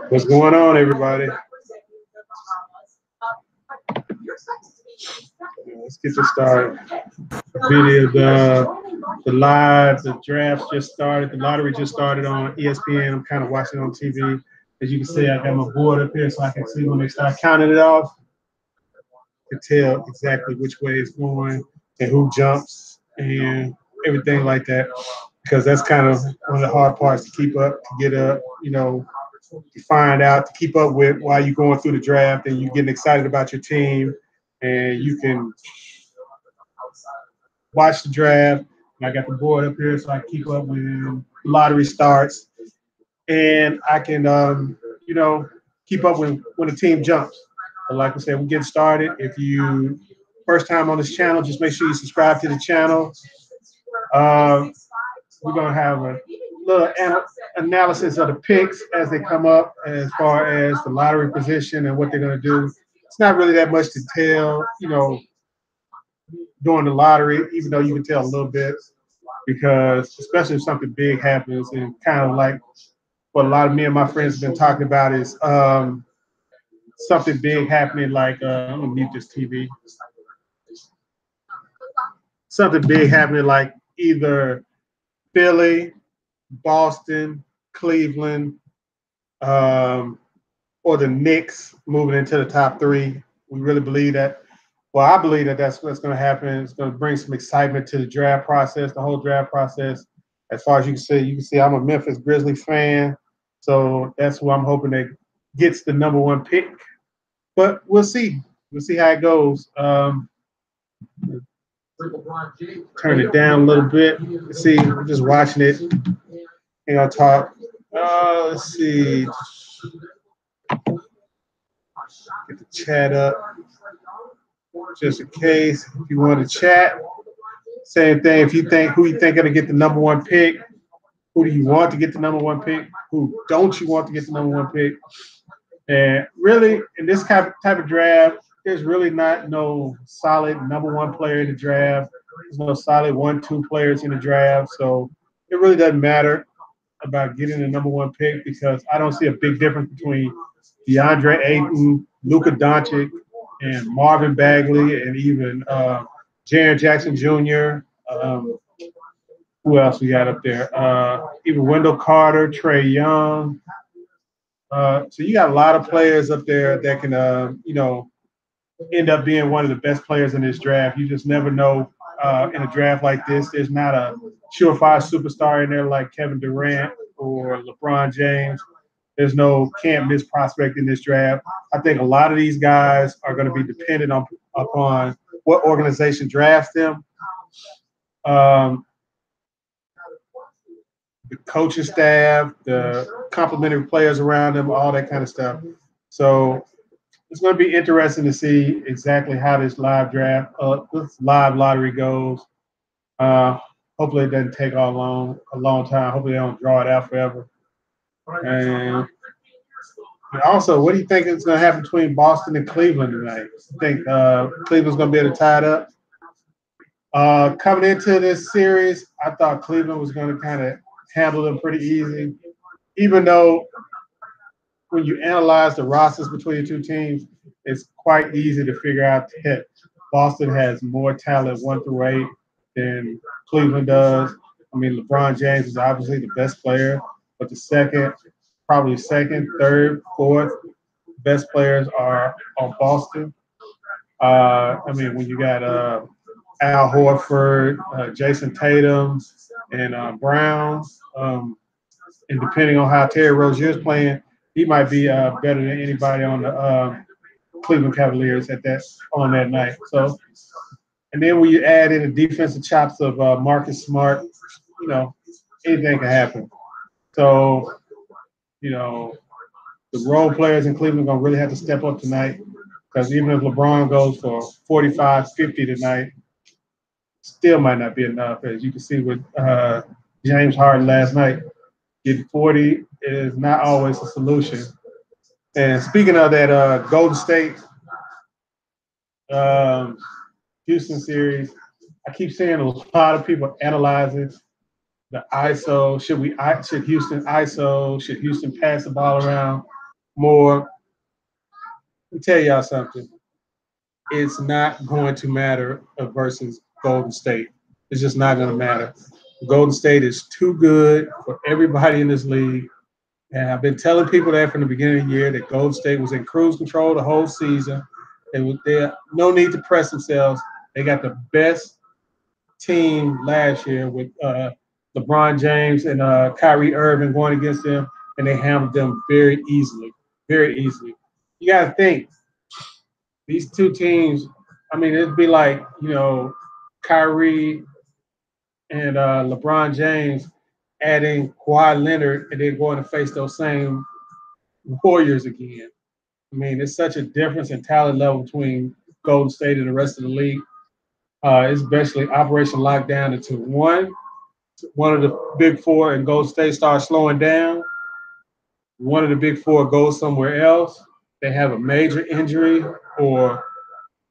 What's going on, everybody? Let's get this started. The live, the draft just started. The lottery just started on ESPN. I'm kind of watching it on TV. As you can see, I got my board up here so I can see when they start counting it off. To tell exactly which way it's going and who jumps and everything like that. Because that's kind of one of the hard parts to keep up, to get up, to find out, to keep up with while you're going through the draft and you're getting excited about your team and you can watch the draft. And I got the board up here so I keep up when the lottery starts. And I can, keep up when the team jumps. But like I said, we're getting started. If you first time on this channel, just make sure you subscribe to the channel. We're going to have a little analysis of the picks as they come up as far as the lottery position and what they're going to do. It's not really that much to tell, during the lottery, even though you can tell a little bit, because especially if something big happens, and kind of like what a lot of me and my friends have been talking about is something big happening, like I'm gonna mute this TV. Something big happening, like either Philly, Boston, Cleveland, or the Knicks moving into the top three. We really believe that. Well, I believe that that's what's going to happen. It's going to bring some excitement to the draft process, the whole draft process. As far as you can see I'm a Memphis Grizzlies fan, so that's who I'm hoping that gets the #1 pick. But we'll see. We'll see how it goes. Turn it down a little bit. Let's see, I'm just watching it. And I'll talk. Let's see. Get the chat up. Just in case, if you want to chat. Same thing. If you think who you think going to get the #1 pick, who do you want to get the #1 pick? Who don't you want to get the #1 pick? And really, in this type of draft, there's really not no solid #1 player in the draft. There's no solid 1-2 players in the draft. So it really doesn't matter about getting the #1 pick because I don't see a big difference between DeAndre Ayton, Luka Doncic, and Marvin Bagley, and even Jaren Jackson Jr. Who else we got up there? Even Wendell Carter, Trae Young. So you got a lot of players up there that can, end up being one of the best players in this draft. You just never know in a draft like this. There's not a surefire superstar in there like Kevin Durant or LeBron James. There's no can't miss prospect in this draft. I think a lot of these guys are going to be dependent upon what organization drafts them. The coaching staff, the complimentary players around them, all that kind of stuff. So it's going to be interesting to see exactly how this live live lottery goes. Hopefully it doesn't take a long time. Hopefully they don't draw it out forever. And also, what do you think is going to happen between Boston and Cleveland tonight? You think Cleveland's going to be able to tie it up? Coming into this series, I thought Cleveland was going to kind of handle them pretty easy, even though when you analyze the rosters between the two teams, it's quite easy to figure out that Boston has more talent 1 through 8 than Cleveland does. I mean, LeBron James is obviously the best player, but probably second, third, fourth best players are on Boston. When you got Al Horford, Jason Tatum, and Brown, and depending on how Terry Rozier is playing, he might be better than anybody on the Cleveland Cavaliers on that night. So, and then when you add in the defensive chops of Marcus Smart, anything can happen. So, the role players in Cleveland are going to really have to step up tonight because even if LeBron goes for 45, 50 tonight, still might not be enough. As you can see with James Harden last night, getting 40 is not always a solution. And speaking of that Golden State Houston series, I keep seeing a lot of people analyzing the ISO. Should Houston ISO? Should Houston pass the ball around more? Let me tell y'all something. It's not going to matter versus Golden State. It's just not going to matter. Golden State is too good for everybody in this league. And I've been telling people that from the beginning of the year that Golden State was in cruise control the whole season. They no need to press themselves. They got the best team last year with LeBron James and Kyrie Irving going against them, and they handled them very easily, very easily. You got to think these two teams. I mean, it'd be like Kyrie and LeBron James adding Kawhi Leonard, and then going to face those same Warriors again. I mean, it's such a difference in talent level between Golden State and the rest of the league. It's basically Operation Lockdown until one of the big four and Golden State starts slowing down. One of the big four goes somewhere else. They have a major injury or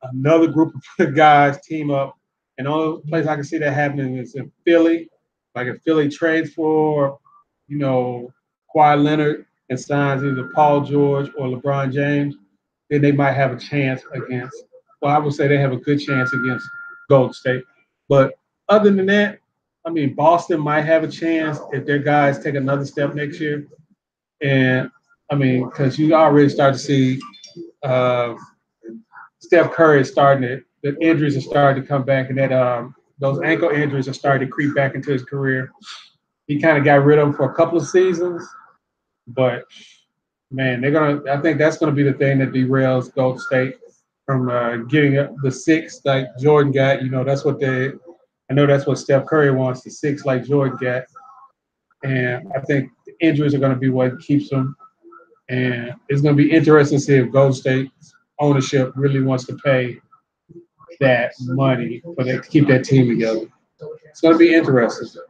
another group of guys team up. And the only place I can see that happening is in Philly. Like if Philly trades for, Kawhi Leonard and signs either Paul George or LeBron James, then they might have a chance against. Well, I would say they have a good chance against Golden State. But other than that, I mean, Boston might have a chance if their guys take another step next year. And I mean, because you already start to see Steph Curry is starting to, the injuries are starting to come back, and that those ankle injuries are starting to creep back into his career. He kind of got rid of them for a couple of seasons, but man, I think that's gonna be the thing that derails Golden State from getting the six like Jordan got. I know that's what Steph Curry wants, the six like Jordan got. And I think the injuries are going to be what keeps them. And it's going to be interesting to see if Golden State ownership really wants to pay that money for to keep that team together. It's going to be interesting.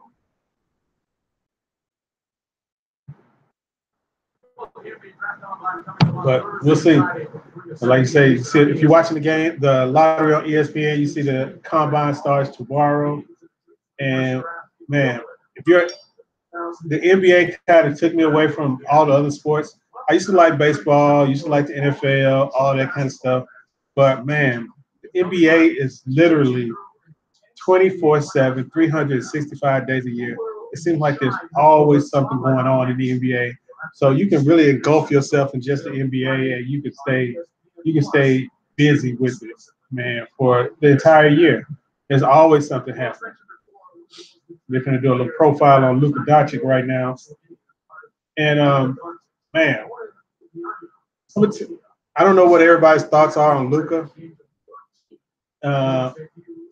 But we'll see. Like you say, if you're watching the game, the lottery on ESPN, you see the combine starts tomorrow. And man, if you're the NBA kind of took me away from all the other sports. I used to like baseball, used to like the NFL, all that kind of stuff. But man, the NBA is literally 24/7, 365 days a year. It seems like there's always something going on in the NBA. So you can really engulf yourself in just the NBA, and you can stay busy with it, man, for the entire year. There's always something happening. They're going to do a little profile on Luka Doncic right now. And, man, I don't know what everybody's thoughts are on Luka.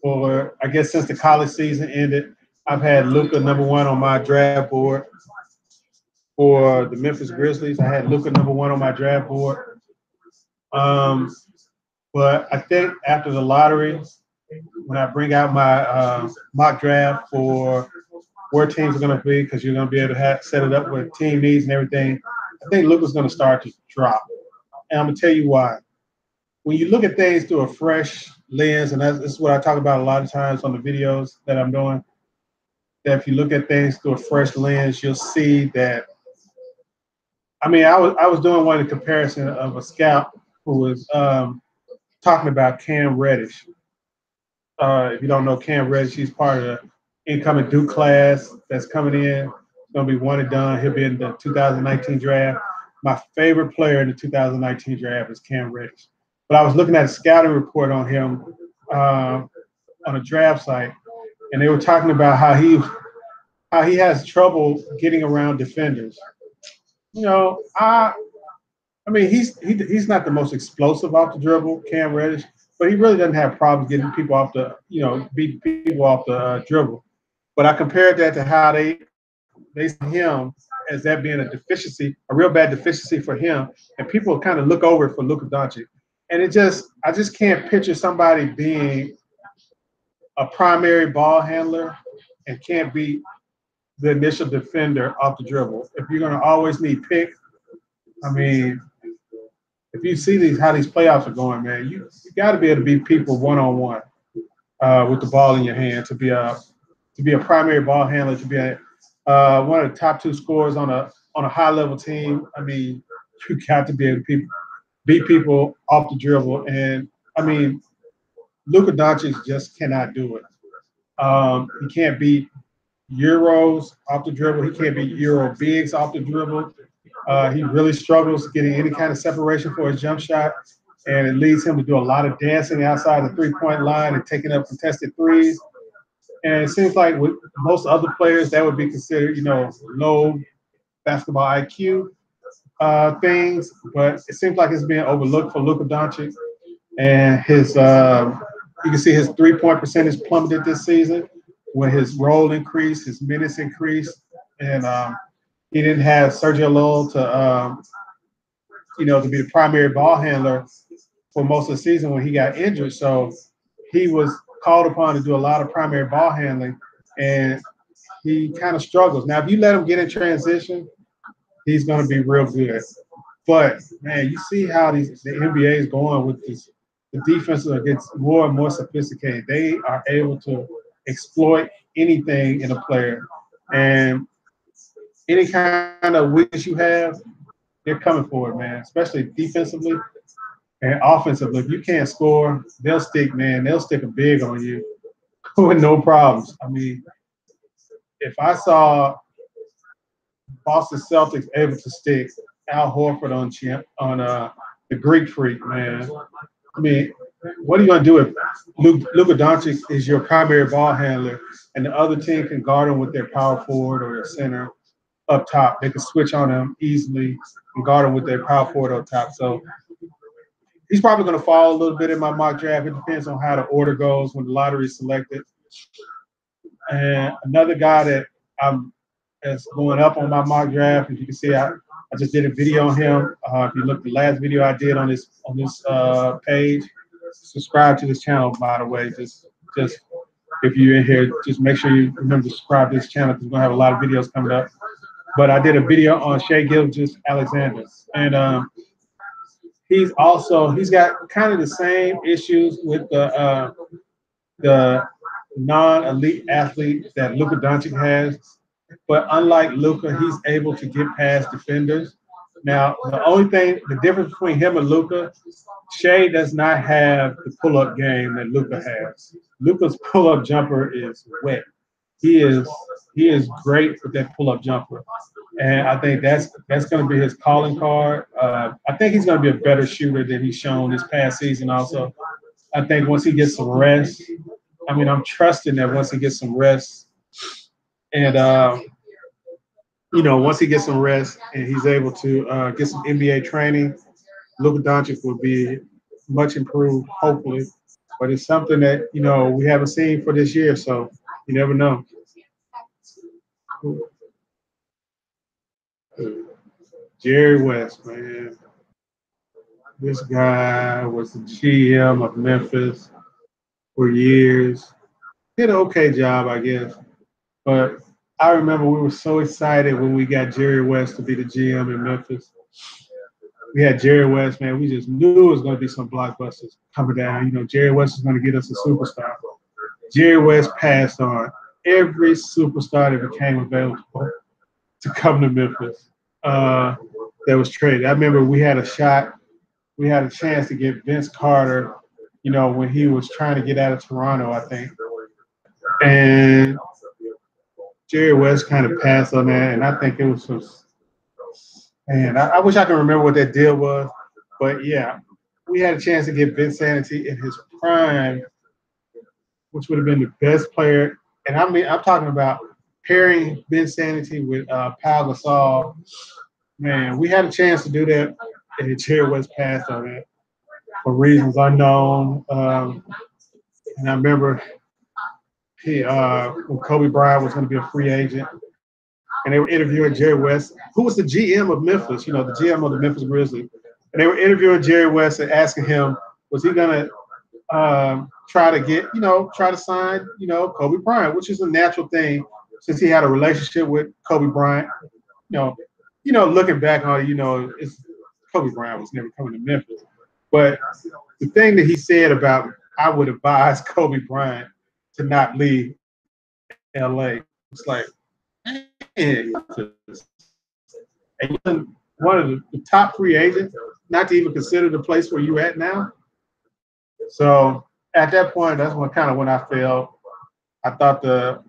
Or I guess since the college season ended, I've had Luka #1 on my draft board for the Memphis Grizzlies. I had Luka #1 on my draft board. But I think after the lottery, when I bring out my mock draft for where teams are going to be, because you're going to be able to set it up with team needs and everything, I think Luka's going to start to drop. And I'm going to tell you why. When you look at things through a fresh lens, and this is what I talk about a lot of times on the videos that I'm doing, that if you look at things through a fresh lens, you'll see that. I mean, I was doing one comparison of a scout who was talking about Cam Reddish. If you don't know Cam Reddish, he's part of the incoming Duke class that's coming in. It's going to be one and done. He'll be in the 2019 draft. My favorite player in the 2019 draft is Cam Reddish. But I was looking at a scouting report on him on a draft site, and they were talking about how he has trouble getting around defenders. I mean, he's not the most explosive off the dribble, Cam Reddish, but he really doesn't have problems getting people off the, beat people off the dribble. But I compared that to how they see him as that being a deficiency, a real bad deficiency for him, and people kind of look over it for Luka Doncic. And I just can't picture somebody being a primary ball handler and can't be the initial defender off the dribble. If you're going to always need pick, I mean, if you see how these playoffs are going, man, you got to be able to beat people one-on-one with the ball in your hand to be a primary ball handler, to be one of the top two scorers on a high level team. I mean, you got to be able to beat people off the dribble, and I mean, Luka Doncic just cannot do it. He can't beat Euros off the dribble. He can't beat Euro bigs off the dribble. He really struggles getting any kind of separation for his jump shot, and it leads him to do a lot of dancing outside the three-point line and taking up contested threes. And it seems like with most other players, that would be considered, low basketball IQ things. But it seems like it's being overlooked for Luka Doncic, and you can see his three-point percentage plummeted this season when his role increased, his minutes increased, and he didn't have Sergio Llull to be the primary ball handler for most of the season when he got injured. So he was called upon to do a lot of primary ball handling, and he kind of struggles. Now, if you let him get in transition, he's going to be real good. But man, you see how the NBA is going with this. The defense gets more and more sophisticated. They are able to exploit anything in a player, and any kind of weakness you have, they're coming for it, man. Especially defensively and offensively. If you can't score, they'll stick a big on you with no problems. I mean, if I saw Boston Celtics able to stick Al Horford on the Greek Freak, man. I mean, what are you going to do if Luka Doncic is your primary ball handler and the other team can guard him with their power forward or their center up top? They can switch on him easily and guard him with their power forward up top. So he's probably going to fall a little bit in my mock draft. It depends on how the order goes when the lottery is selected. And another guy that I'm that's going up on my mock draft, as you can see, I just did a video on him. If you look at the last video I did on this page, subscribe to this channel, by the way. Just if you're in here, just make sure you remember to subscribe to this channel because we're gonna have a lot of videos coming up. But I did a video on Shai Gilgeous-Alexander, and he's got kind of the same issues with the non-elite athlete that Luka Doncic has. But unlike Luka, he's able to get past defenders. Now, the difference between him and Luka, Shai does not have the pull-up game that Luka has. Luka's pull-up jumper is wet. He is great with that pull-up jumper, and I think that's going to be his calling card. I think he's going to be a better shooter than he's shown this past season. Also, I think once he gets some rest, I'm trusting that once he gets some rest. And, once he gets some rest and he's able to get some NBA training, Luka Doncic will be much improved, hopefully. But it's something that, we haven't seen for this year, so you never know. Jerry West, man. This guy was the GM of Memphis for years. Did an okay job, I guess. But I remember we were so excited when we got Jerry West to be the GM in Memphis. We had Jerry West, man. We just knew it was going to be some blockbusters coming down. Jerry West is going to get us a superstar. Jerry West passed on every superstar that became available to come to Memphis that was traded. I remember we had a chance to get Vince Carter, when he was trying to get out of Toronto, I think. And Jerry West kind of passed on that, and I think it was just, man, I wish I could remember what that deal was. But, yeah, we had a chance to get Vinsanity in his prime, which would have been the best player. And I'm talking about pairing Vinsanity with Pau Gasol. Man, we had a chance to do that, and Jerry West passed on that for reasons unknown. And I remember when Kobe Bryant was going to be a free agent, and they were interviewing Jerry West, who was the GM of Memphis, the GM of the Memphis Grizzlies. And they were interviewing Jerry West and asking him, was he going to try to sign, Kobe Bryant, which is a natural thing since he had a relationship with Kobe Bryant. Looking back on it, Kobe Bryant was never coming to Memphis. But the thing that he said about, I would advise Kobe Bryant to not leave LA. It's like, and one of the top free agents, not to even consider the place where you at now. So at that point, that's when I felt I thought the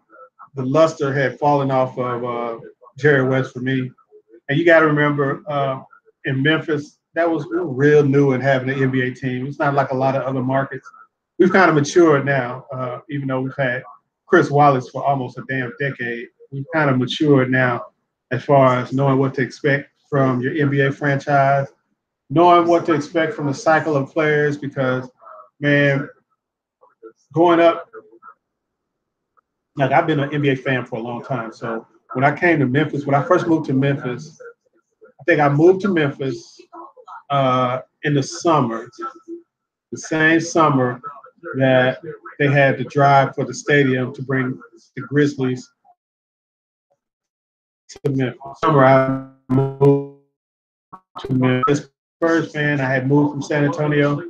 luster had fallen off of Jerry West for me. And you got to remember, in Memphis, that was real new in having an NBA team. It's not like a lot of other markets. We've kind of matured now, even though we've had Chris Wallace for almost a damn decade. We've kind of matured now as far as knowing what to expect from your NBA franchise, knowing what to expect from the cycle of players, because, man, growing up, like I've been an NBA fan for a long time. So when I came to Memphis, when I first moved to Memphis, I think I moved to Memphis in the summer, the same summer that they had to drive for the stadium to bring the Grizzlies to Memphis. Summer I moved to Memphis. Spurs fan, I had moved from San Antonio.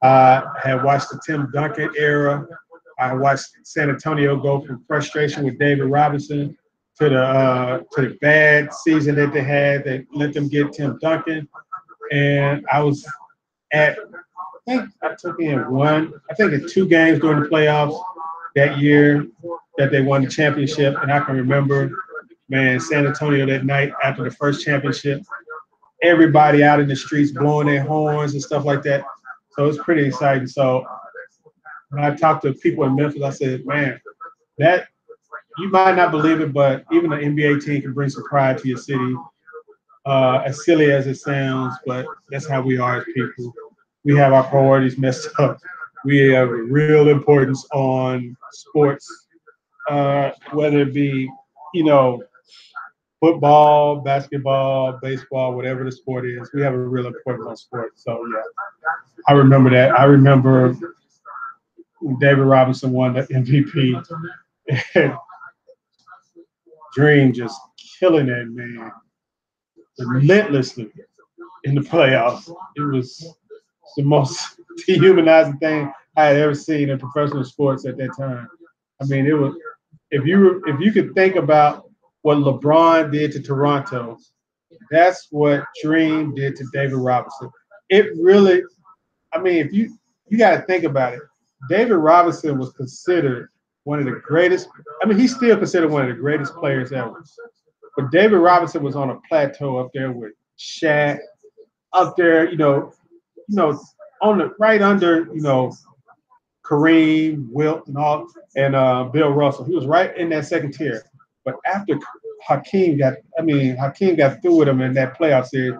I had watched the Tim Duncan era. I watched San Antonio go from frustration with David Robinson to the bad season that they had that let them get Tim Duncan. And I was at, I think I took in 2 games during the playoffs that year that they won the championship. And I can remember, man, San Antonio that night after the first championship, everybody out in the streets blowing their horns and stuff like that. So it's pretty exciting. So when I talked to people in Memphis, I said, man, that you might not believe it, but even an NBA team can bring some pride to your city. As silly as it sounds, but that's how we are as people. We have our priorities messed up. We have real importance on sports, whether it be, football, basketball, baseball, whatever the sport is. We have a real importance on sports. So, yeah, I remember that. I remember David Robinson won the MVP. And Dream just killing that man relentlessly in the playoffs. It was the most dehumanizing thing I had ever seen in professional sports at that time. I mean, it was if you could think about what LeBron did to Toronto, that's what Dream did to David Robinson. It really, I mean, if you got to think about it, David Robinson was considered one of the greatest. I mean, he's still considered one of the greatest players ever. But David Robinson was on a plateau up there with Shaq, up there, on the right under, Kareem, Wilt, and all, and Bill Russell. He was right in that second tier. But after Hakeem got through with him in that playoff series,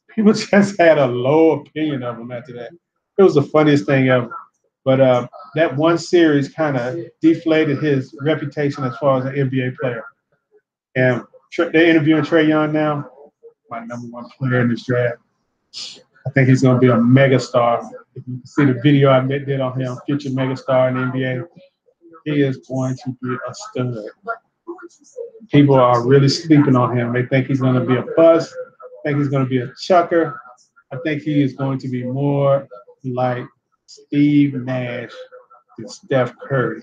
people just had a low opinion of him after that. It was the funniest thing ever. But that one series kind of deflated his reputation as far as an NBA player. And they're interviewing Trae Young now, my #1 player in this draft. I think he's going to be a megastar. If you see the video I did on him, future megastar in the NBA, he is going to be a stud. People are really sleeping on him. They think he's going to be a bust. Think he's going to be a chucker. I think he is going to be more like Steve Nash than Steph Curry.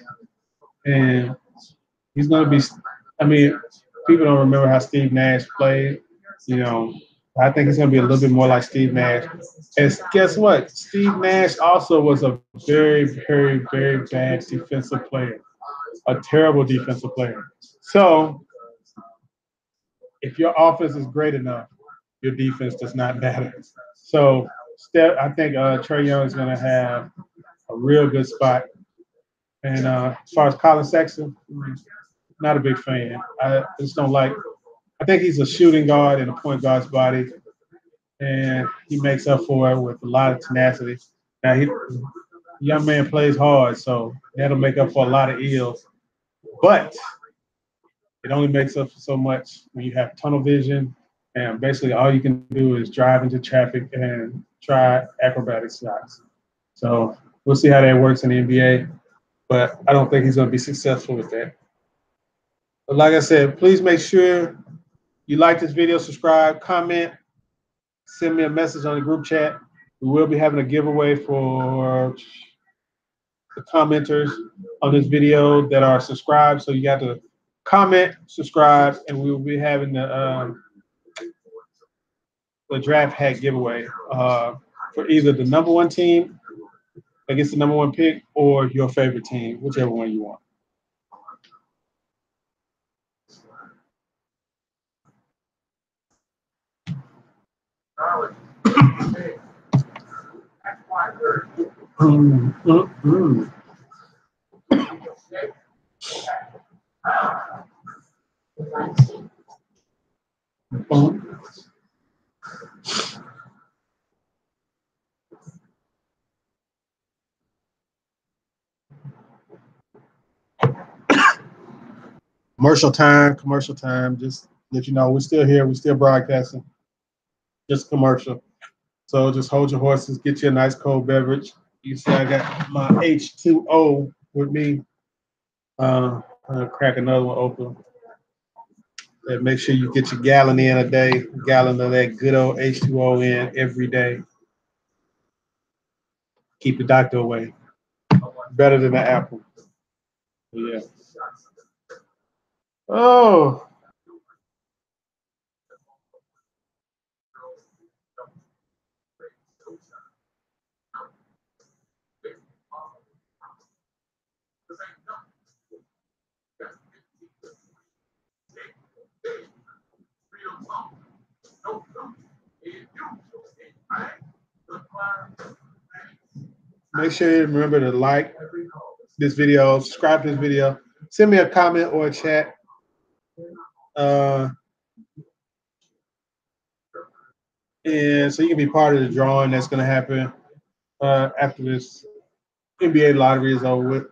And he's going to be, I mean, people don't remember how Steve Nash played. I think he's going to be a little bit more like Steve Nash. And guess what? Steve Nash also was a very, very, very bad defensive player, a terrible defensive player. So if your offense is great enough, your defense does not matter. So I think Trae Young is going to have a real good spot. And as far as Colin Sexton, not a big fan. I just don't like. I think he's a shooting guard in a point guard's body, and he makes up for it with a lot of tenacity. Now, young man plays hard, so that'll make up for a lot of ills. But it only makes up for so much when you have tunnel vision, and basically all you can do is drive into traffic and try acrobatic shots. So we'll see how that works in the NBA, but I don't think he's going to be successful with that. But like I said, please make sure you like this video, subscribe, comment, send me a message on the group chat. We will be having a giveaway for the commenters on this video that are subscribed. So you got to comment, subscribe, and we will be having the draft hat giveaway for either the number one team that gets the number one pick or your favorite team, whichever one you want. Commercial time. Just let you know we're still here. We're still broadcasting. Just commercial. So just hold your horses. Get you a nice cold beverage. You see, I got my H2O with me. I'm gonna crack another one open. And make sure you get your gallon in a day. Gallon of that good old H2O in every day. Keep the doctor away. Better than the apple. Yeah. Oh. Make sure you remember to like this video, subscribe to this video, send me a comment or a chat. And so you can be part of the drawing that's going to happen after this NBA lottery is over with.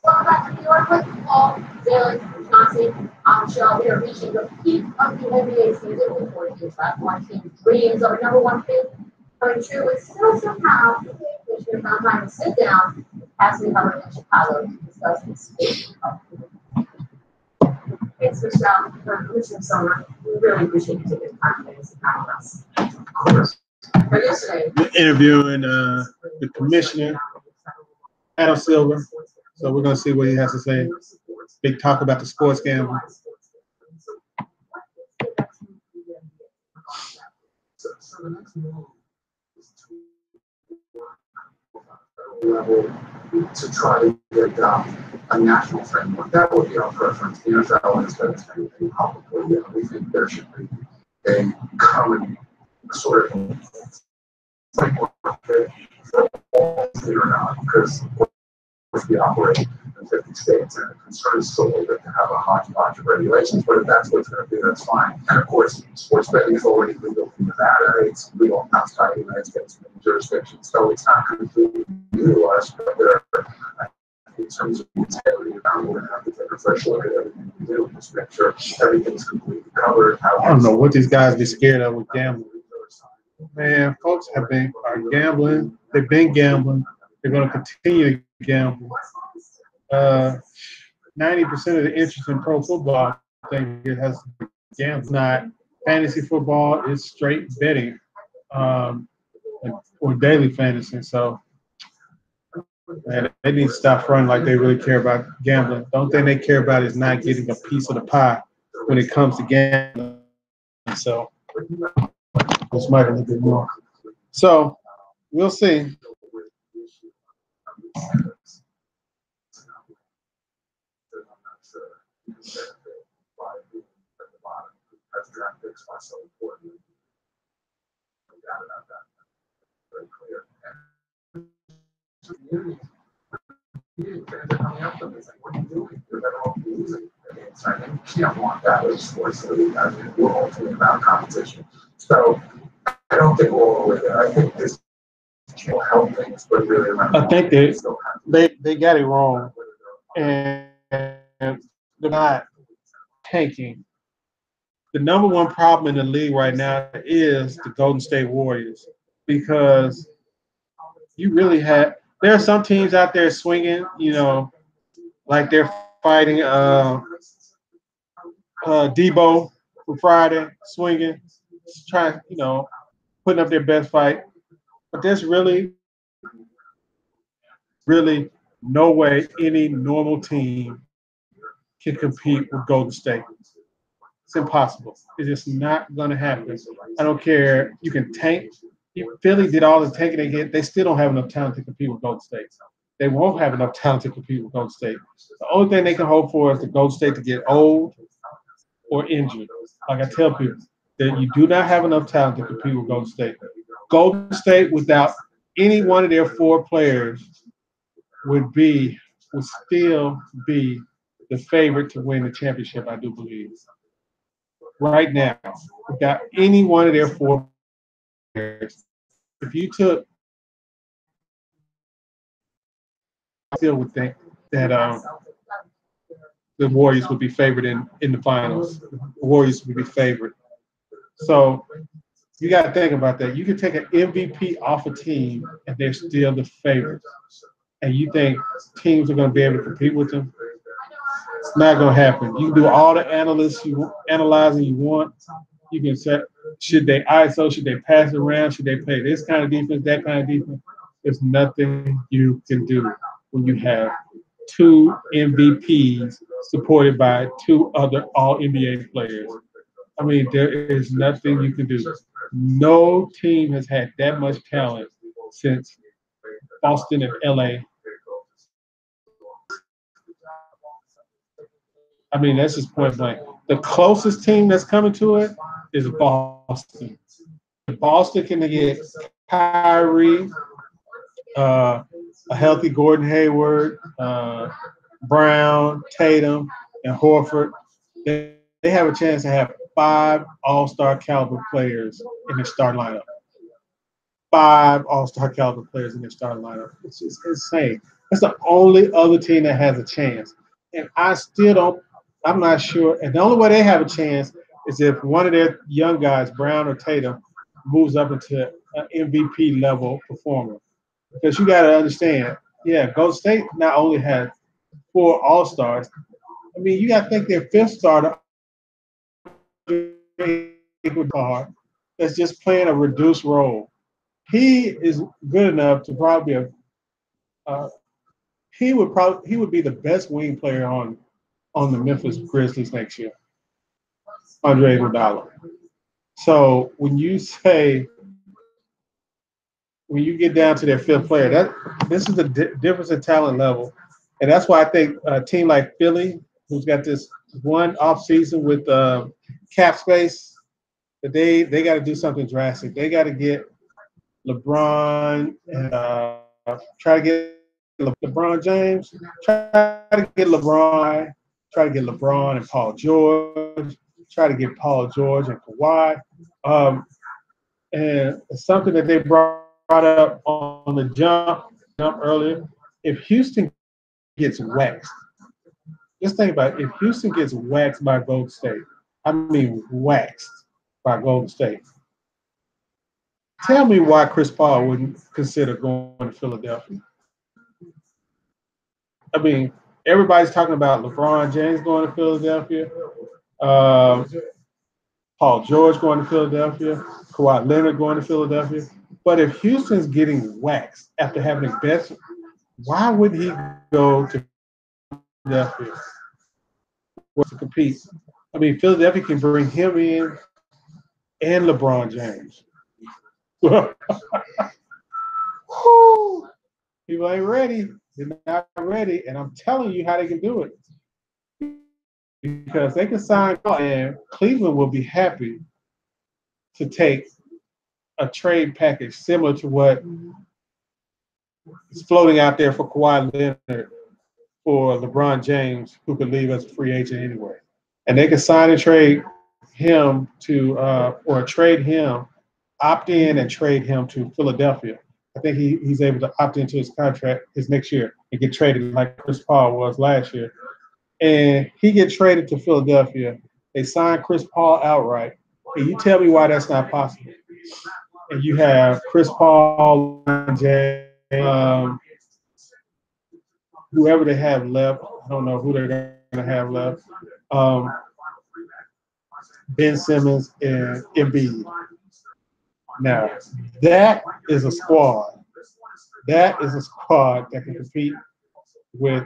Welcome back to New York with Paul, Jalen, Chauncey. On the show, we are reaching the peak of the NBA season with 4 teams left. One team's dreams of a number one pick coming true, but still somehow the Commissioner found time to sit down with Cassidy Hubbard in Chicago to discuss this. Thanks, Michelle, for Commissioner Summer. We really appreciate you taking the time today to sit down with us. Of course. But yesterday, we're interviewing the Commissioner, Adam Silver. So we're going to see what he has to say. Big talk about the sports gambling. So the next move is level to try to get a national framework. That would be our preference. The NFL has done anything publicly. We think there should be a common sort of framework or not, because we operate in 50 states, and the concern is solely that to have a hodgepodge of regulations. But if that's what it's going to be, that's fine. And of course, sports betting is already legal in Nevada. It's legal outside the United States in many jurisdictions, so it's not completely new to us. But there, in terms of integrity, we're going to have to take a fresh look at everything we do, just make sure everything's completely covered. I don't know what these guys be scared of with gambling. Man, folks are gambling. They've been gambling. They're going to continue to gamble. 90% of the interest in pro football, I think it has to be gambling. It's not fantasy football. It's straight betting or daily fantasy. So man, they need to stop running like they really care about gambling. The only thing they care about is not getting a piece of the pie when it comes to gambling. So this might a little bit more. So we'll see. You don't want that with sports, so we're ultimately about competition. So I don't think we're all the way there. I think this will help things, but really, I think they got it wrong, and they're not tanking. The number one problem in the league right now is the Golden State Warriors, because you really there are some teams out there swinging, like they're fighting Debo for Friday, swinging, trying, putting up their best fight. But there's really no way any normal team can compete with Golden State. It's impossible. It's just not going to happen. I don't care. You can tank. Philly did all the tanking they get. They still don't have enough talent to compete with Golden State. They won't have enough talent to compete with Golden State. The only thing they can hope for is the Golden State to get old or injured. Like I tell people, that you do not have enough talent to compete with Golden State. Golden State, without any one of their four players, would still be the favorite to win the championship, I do believe. Right now, without any one of their four players, if you took, I still would think that the Warriors would be favored in the finals. The Warriors would be favored. So you got to think about that. You can take an MVP off a team, and they're still the favorite. And you think teams are going to be able to compete with them? It's not going to happen. You can do all the analyzing you want. You can say, should they ISO? Should they pass it around? Should they play this kind of defense, that kind of defense? There's nothing you can do when you have two MVPs supported by two other All-NBA players. I mean, there is nothing you can do. No team has had that much talent since Boston and LA. I mean, that's just point blank. The closest team that's coming to it is Boston. Boston can get Kyrie, a healthy Gordon Hayward, Brown, Tatum, and Horford. They have a chance to have 5 all-star caliber players in their starting lineup. 5 all-star caliber players in their starting lineup. It's just insane. That's the only other team that has a chance. And I'm not sure. And the only way they have a chance is if one of their young guys, Brown or Tatum, moves up into an MVP level performer. Because you got to understand, Golden State not only has 4 all-stars. I mean, you got to think their 5th starter that's just playing a reduced role. He is good enough to probably he would be the best wing player on the Memphis Grizzlies next year. Andre Iguodala. So when you get down to their 5th player, this is the difference in talent level, and that's why I think a team like Philly, who's got this one off season with cap space, that they got to do something drastic. They got to get LeBron and try to get LeBron James, try to get LeBron and Paul George, try to get Paul George and Kawhi. And something that they brought up on the jump earlier, if Houston gets waxed, just think about it. If Houston gets waxed by Golden State, I mean waxed by Golden State, tell me why Chris Paul wouldn't consider going to Philadelphia. I mean, everybody's talking about LeBron James going to Philadelphia, Paul George going to Philadelphia, Kawhi Leonard going to Philadelphia. But if Houston's getting waxed after having the best, why would he go to Philadelphia to compete? I mean, Philadelphia can bring him in and LeBron James. People ain't ready. They're not ready. And I'm telling you how they can do it. Because they can sign, and Cleveland will be happy to take a trade package similar to what is floating out there for Kawhi Leonard for LeBron James, who could leave as a free agent anyway. And they can sign and trade him or trade him, opt in and trade him to Philadelphia. I think he's able to opt into his contract his next year and get traded like Chris Paul was last year. And he gets traded to Philadelphia. They sign Chris Paul outright. And you tell me why that's not possible. And you have Chris Paul, whoever they have left. don't know who they're going to have left. Ben Simmons and Embiid. Now, that is a squad. That is a squad that can compete with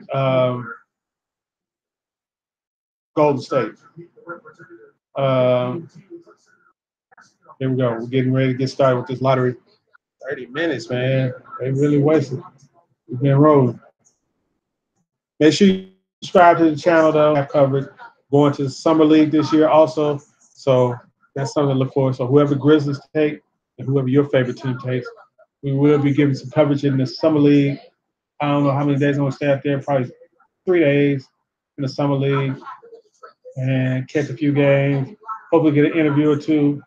Golden State. Here we go. We're getting ready to get started with this lottery. 30 minutes, man. They really wasted. We've been rolling. Make sure you subscribe to the channel, though. Have coverage. Going to the Summer League this year also. So that's something to look for. So whoever Grizzlies take and whoever your favorite team takes, we will be giving some coverage in the Summer League. I don't know how many days I'm going to stay out there. Probably 3 days in the Summer League and catch a few games. Hopefully get an interview or two.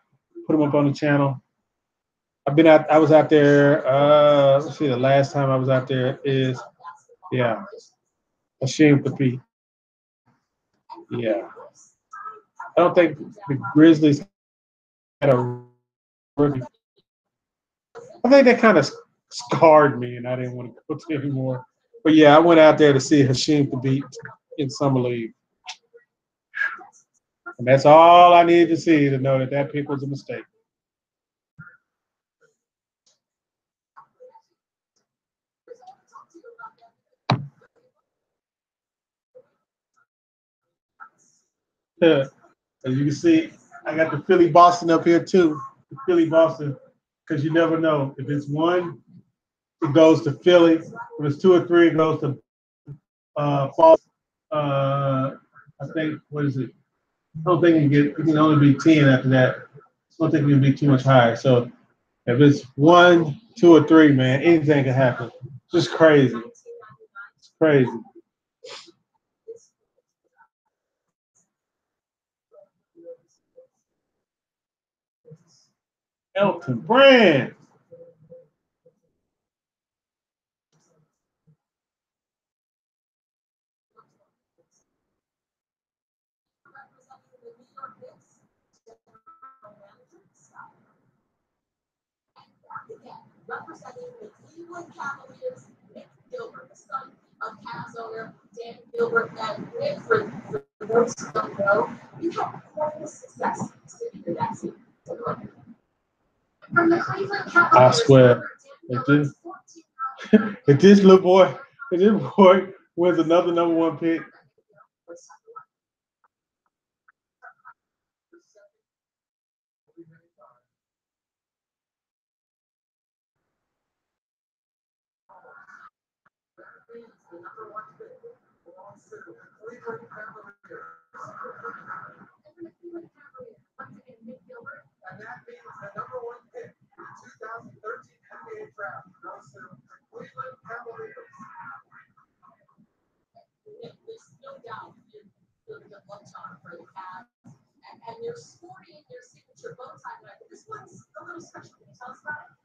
Put them up on the channel. I was out there, let's see, the last time I was out there is, Hashim Thabeet. Yeah. I don't think the Grizzlies had a rookie. I think that kind of scarred me, and I didn't want to go to anymore. But yeah, I went out there to see Hashim Thabeet in Summer League. And that's all I needed to see to know that pick was a mistake. As you can see, I got the Philly Boston up here too. The Philly Boston, because you never know. If it's one, it goes to Philly. If it's 2 or 3, it goes to Boston. I think, what is it? I don't think it can only be 10 after that. I don't think it can be too much higher. So if it's 1, 2, or 3, man, anything can happen. It's just crazy. It's crazy. Elton Brand. Representing the Cleveland Cavaliers, Nick Gilbert, the son of Cavs owner Dan Gilbert, and Nick, for those who don't know, you have quite a success in that season. From the Cleveland Cavaliers, I swear, if this little boy wins another number 1 pick, And that means the number 1 pick in the 2013 NBA draft goes to the Cleveland Cavaliers. There's no doubt you're the lunch on for the Cavs, and you're sporting your signature bow tie. But this one's a little special. Can you tell us about it?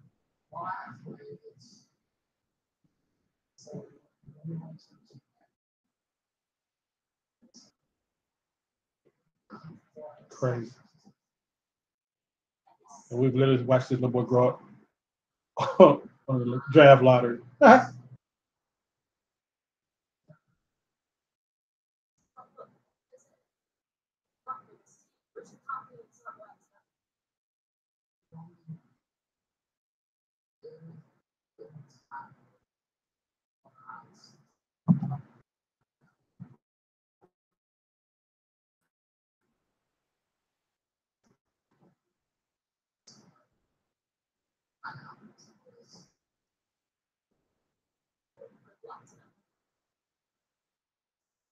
Well, actually, it's crazy. And we've literally watched this little boy grow up on the draft lottery.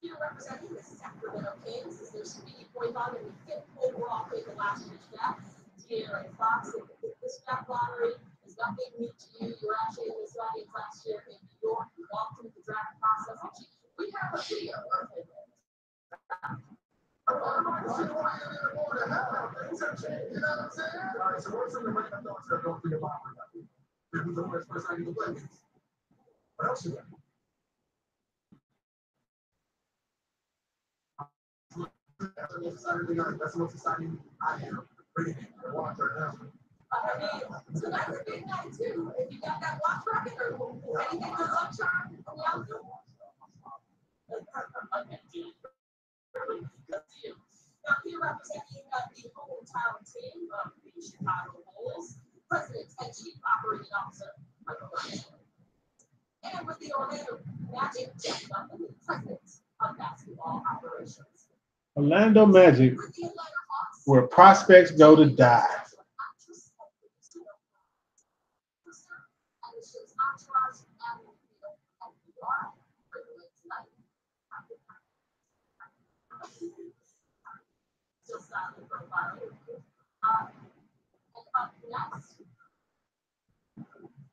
Here representing the Sacramento Kings is their speedy point guard and the 5th overall pick in last year's draft, De'Aaron Fox. This draft lottery is nothing new to you. You were actually in this audience last year in New York. You walked through the draft process. Actually, we have a video of it. You know what I'm saying? All right, so what's in the random thoughts that don't be about it? It was the worst place I even played. What else you got? That's the most exciting I am. Bringing it. I want to turn down. I mean, so that's a big night too. If you got that watch rocket or anything goes up, Charm, we out there. Now, here representing the hometown team of the Chicago Bulls, President and Chief Operating Officer Michael Ryan. And with the Orlando Magic, Jeff Duncan, President of Basketball Operations. Orlando Magic, where prospects go to die.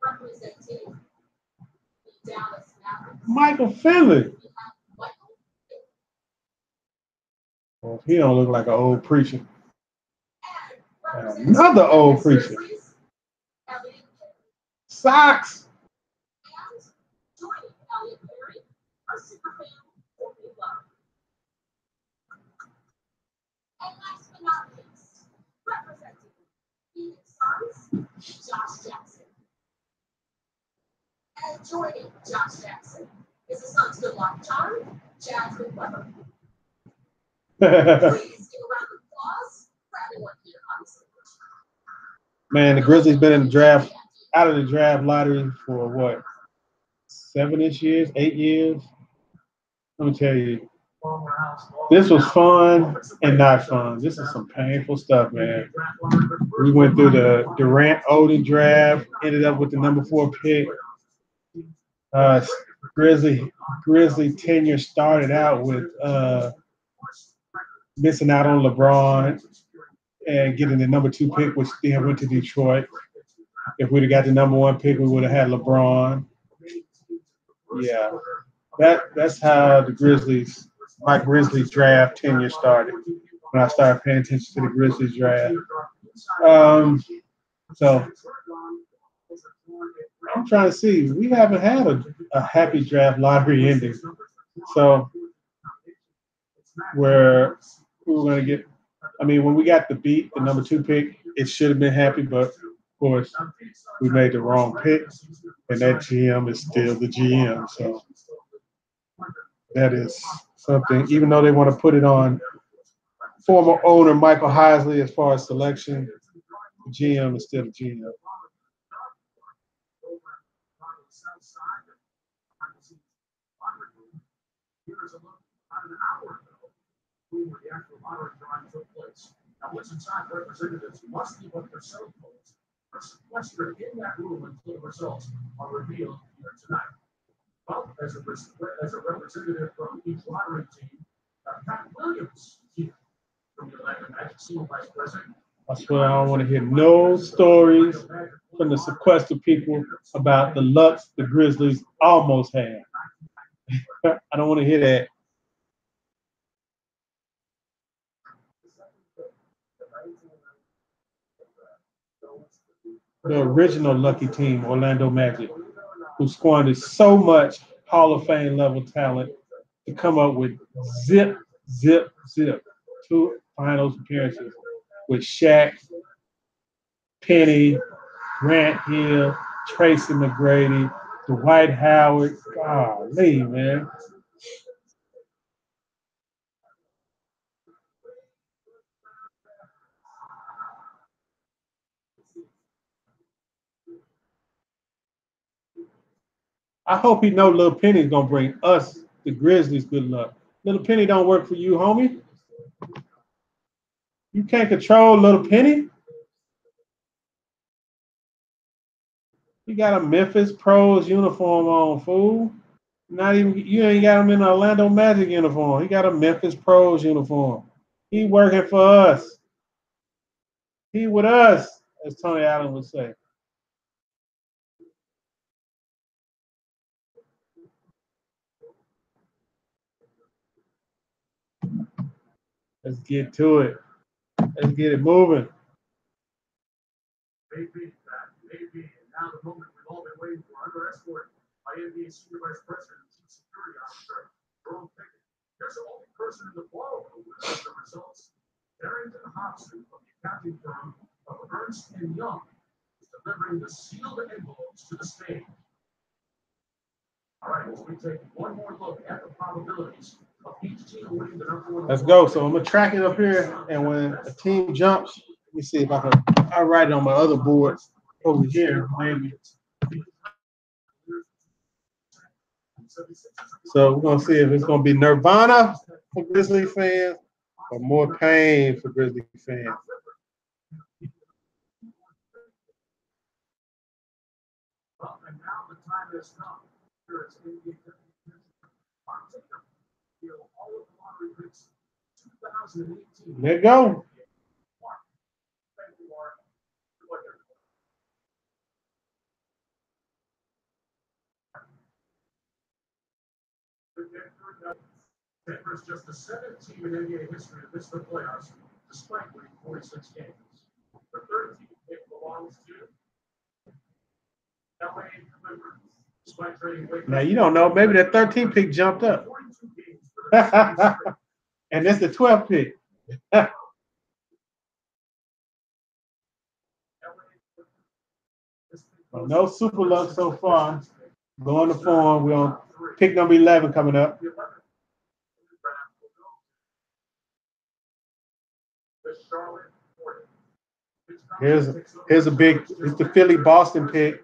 Representing the Dallas Mavericks. Michael Finley. Well, he don't look like an old preacher. Another old preacher. Socks. And joining Elliot Perry, our superfan Courtney Love. And last but not least, representing Phoenix Suns, Josh Jackson. And joining Josh Jackson is the Suns' good luck charm, Jasmine Weber. Please give a round of applause for everyone here on the stage. Man, the Grizzlies been in the draft, out of the draft lottery for what, 7-ish years, 8 years? Let me tell you, this was fun and not fun. This is some painful stuff, man. We went through the Durant-Odin draft, ended up with the number 4 pick. Grizzly tenure started out with missing out on LeBron and getting the number 2 pick, which then went to Detroit. If we'd have got the number 1 pick, we would have had LeBron. Yeah, that's how my Grizzlies draft tenure started. When I started paying attention to the Grizzlies draft. So I'm trying to see. We haven't had a happy draft lottery ending. So where we were going to get, I mean, when we got the number 2 pick, it should have been happy, but of course we made the wrong pick, and that GM is still the GM. So that is something, even though they want to put it on former owner Michael Heisley as far as selection, the GM is still the GM. Here's a look about an hour ago where the actual lottery drawing took place. Now, what's inside representatives must be what their cell phones are sequestered in that room until the results are revealed here tonight. Well, as a representative from each lottery team, Pat Williams here from the Atlanta Magic, Senior Vice President. That's why I don't want to hear no stories from the sequester people about the luck the Grizzlies almost had. I don't want to hear that. The original lucky team, Orlando Magic, who squandered so much Hall of Fame level talent to come up with zip 2 finals appearances with Shaq, Penny, Grant Hill, Tracy McGrady, Dwight Howard. Golly, man. I hope he know Little Penny's gonna bring us, the Grizzlies, good luck. Little Penny don't work for you, homie. You can't control Little Penny. You got a Memphis Pros uniform on, fool. Not even, you ain't got him in an Orlando Magic uniform. He got a Memphis Pros uniform. He working for us. He with us, as Tony Allen would say. Let's get to it. Let's get it moving. Maybe. And now the moment we've all been waiting for, under escort by NBA Senior Vice President and Chief Security Officer Jerome Pickett. There's the only person in the ballroom with the results. Darrington Hobson from the accounting firm of Ernst & Young is delivering the sealed envelopes to the stage. All right, as we take one more look at the probabilities of each team winning the number one. Let's go. So I'm gonna track it up here, and when a team jumps, let me see if I can. I write it on my other board over here, maybe. So we're gonna see if it's gonna be Nirvana for Grizzly fans or more pain for Grizzly fans. And now the time has come. Here it's NBA all of the lottery picks 2018. Let it go. Denver's just the seventh team in NBA history to miss the playoffs, despite winning 46 games. The third team pick belongs to LA Clippers, despite trading away. Now you don't know. Maybe that 13th pick jumped up, and that's the 12th pick. Well, no super luck so far. Going to form. We're on pick number 11 coming up. Here's a big. It's the Philly Boston pick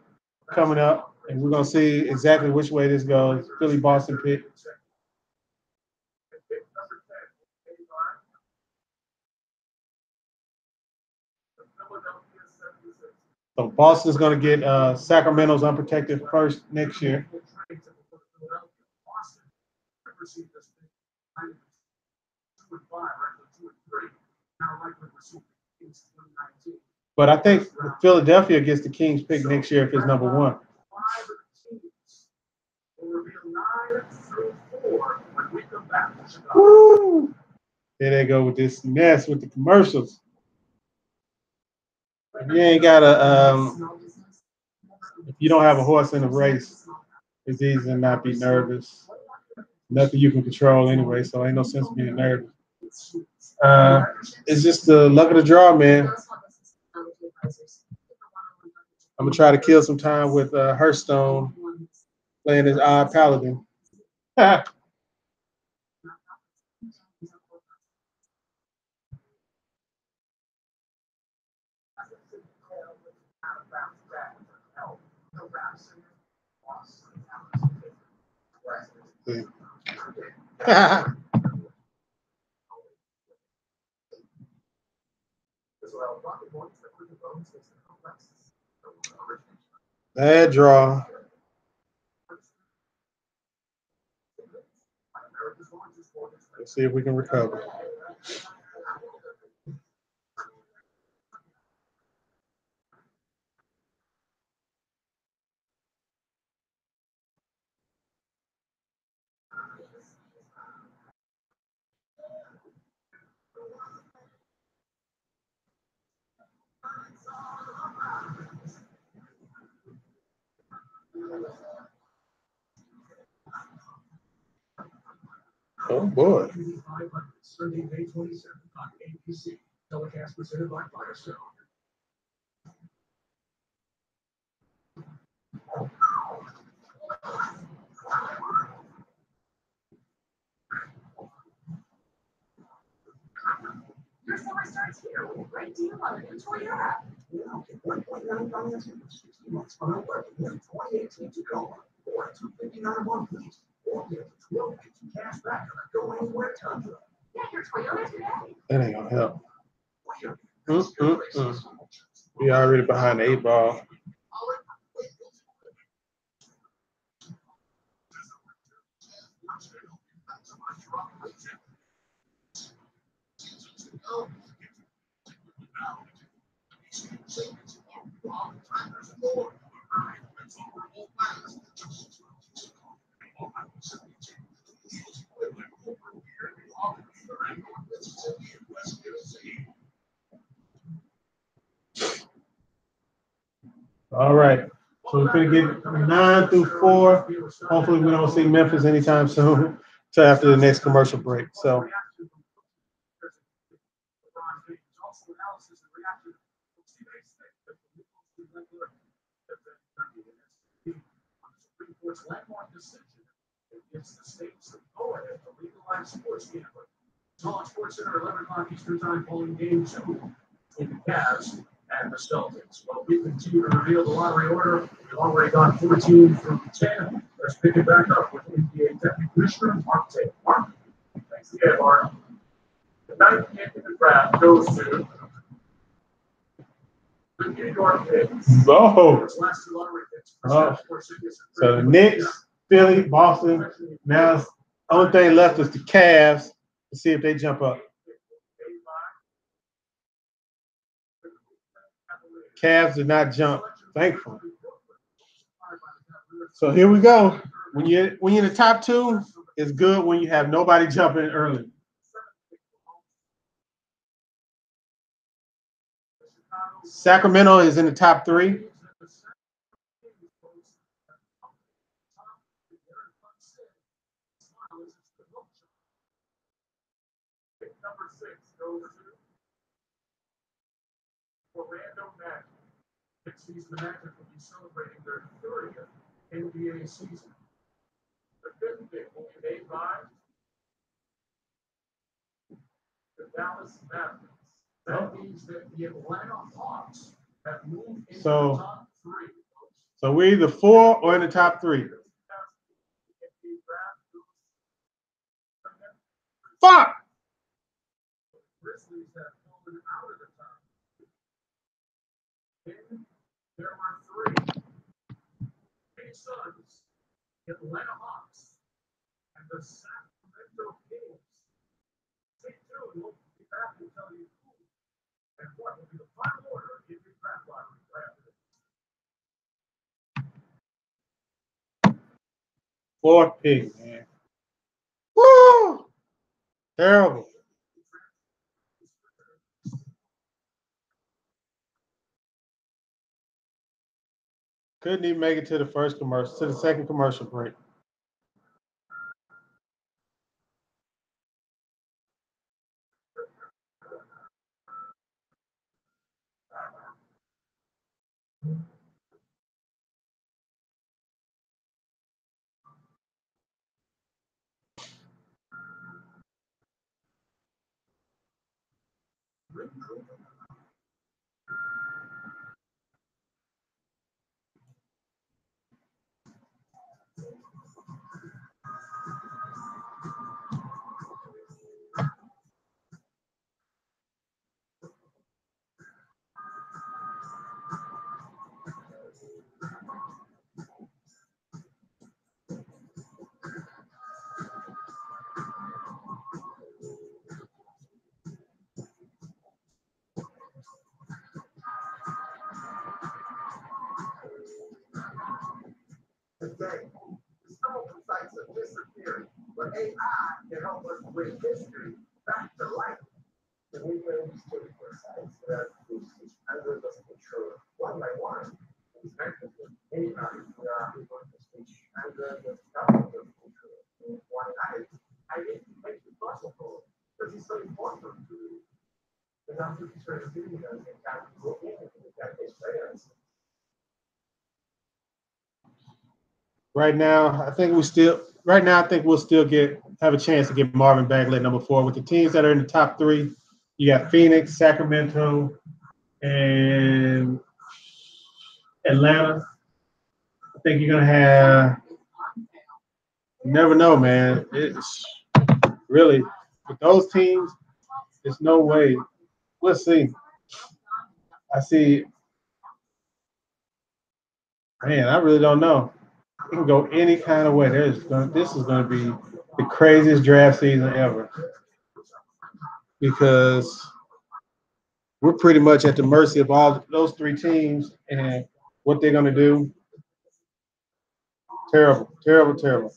coming up, and we're gonna see exactly which way this goes. Philly Boston pick. So Boston's gonna get Sacramento's unprotected first next year. But I think Philadelphia gets the Kings pick next year if it's number one. Woo! There they go with this mess with the commercials. If you ain't got if you don't have a horse in the race, it's easy to not be nervous. Nothing you can control anyway, so ain't no sense being nervous. It's just the luck of the draw, man. I'm gonna try to kill some time with Hearthstone playing as odd paladin. Bad draw. Let's see if we can recover. Oh boy. Sunday, May 27th on ABC. Telecast presented by Firestone. Your summer starts here with a great deal on a new Toyota. Now get 1.9 financing for 60 months on a new 2018 Tacoma, or $259 a month lease, or get $12.50 cash back on a go anywhere Tundra. Get your Toyota today. That ain't gonna help. We already behind the 8 ball. All right. So we're going to get 9 through 4. Hopefully we don't see Memphis anytime soon until after the next commercial break. So Court's landmark decision. It gives the states the go-ahead to legalize sports gambling. It's on Sports Center, 11 o'clock Eastern Time, following Game 2 between the Cavs and the Celtics. Well, we continue to reveal the lottery order. We've already gone 14 through 10. Let's pick it back up with NBA Deputy Commissioner Mark Tate. Mark, thanks again, Mark. The ninth pick in the draft goes to the New York Knicks. Oh. Last two lottery picks. Oh. So the Knicks, Philly, Boston. Now, only thing left is the Cavs to see if they jump up. Cavs did not jump, thankfully. So here we go. When you're in the top two, it's good when you have nobody jumping early. Sacramento is in the top three. Number 6 goes to Orlando Magic. Next season, the Magic will be celebrating their 30th NBA season. The fifth pick will be made by the Dallas Mavericks. That means that the Atlanta Hawks have moved into the top 3. So we're either 4 or in the top 3. Fuck! Grizzlies have fallen out of the top. Then there were 3. Phoenix Suns, the Atlanta Hawks, and the Sacramento Kings. Stay tuned. We'll be back to tell you who and what will be the final order in the draft lottery right after this. 4th pick, man. Woo! Terrible. Couldn't even make it to the first commercial, to the second commercial break. Today, historical sites are disappearing, but AI can help us bring history back to life. The new historical sites that is under the control one by one. AI, we are able to speak under the government control in one night. I didn't make it possible because it's so important to me. The artificial intelligence can go into that experience. Right now, I think we'll still have a chance to get Marvin Bagley at number 4. With the teams that are in the top 3, you got Phoenix, Sacramento, and Atlanta. I think you're gonna have. You never know, man. It's really with those teams. There's no way. We'll see. I see. Man, I really don't know. It can go any kind of way. This is going to be the craziest draft season ever because we're pretty much at the mercy of all those 3 teams and what they're going to do. Terrible, terrible, terrible.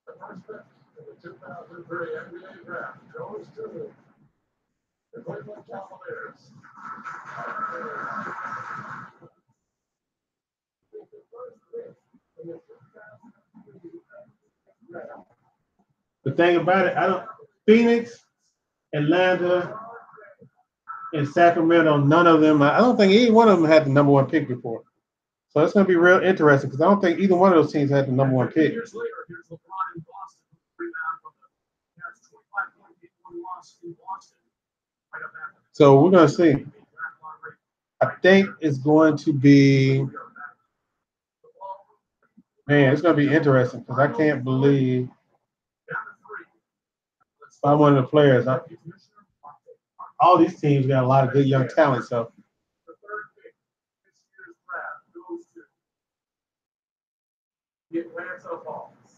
The first pick in the 2003 NBA draft goes to The thing about it, I don't Phoenix, Atlanta, and Sacramento, none of them, I don't think either one of them had the number one pick before. So it's going to be real interesting because I don't think either one of those teams had the number one pick. Years later, here's LeBron in Boston. Rebound from the 25-point game one loss in Boston. Right up after. So we're going to see. I think it's going to be, man, it's going to be interesting because I can't believe I'm one of the players. All these teams got a lot of good young talent. So The third pick this year's draft goes to the Atlanta Hawks.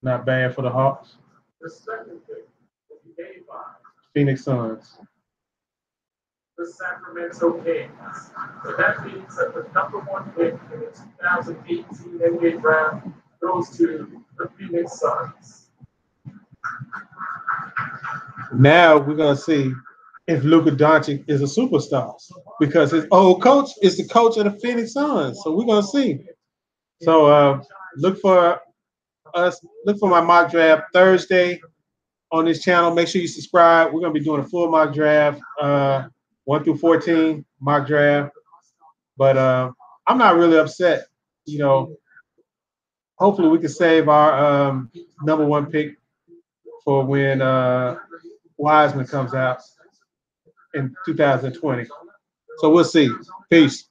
not bad for the Hawks. The second pick will be A5. Phoenix Suns. The Sacramento Kings. So that means that the number one pick in the 2018 NBA draft goes to the Phoenix Suns. Now we're going to see if Luka Doncic is a superstar because his old coach is the coach of the Phoenix Suns. So we're going to see. So look for my mock draft Thursday on this channel. Make sure you subscribe. We're going to be doing a full mock draft, 1 through 14 mock draft. But I'm not really upset. You know, hopefully we can save our number one pick for when Wiseman comes out in 2020. So we'll see. Peace.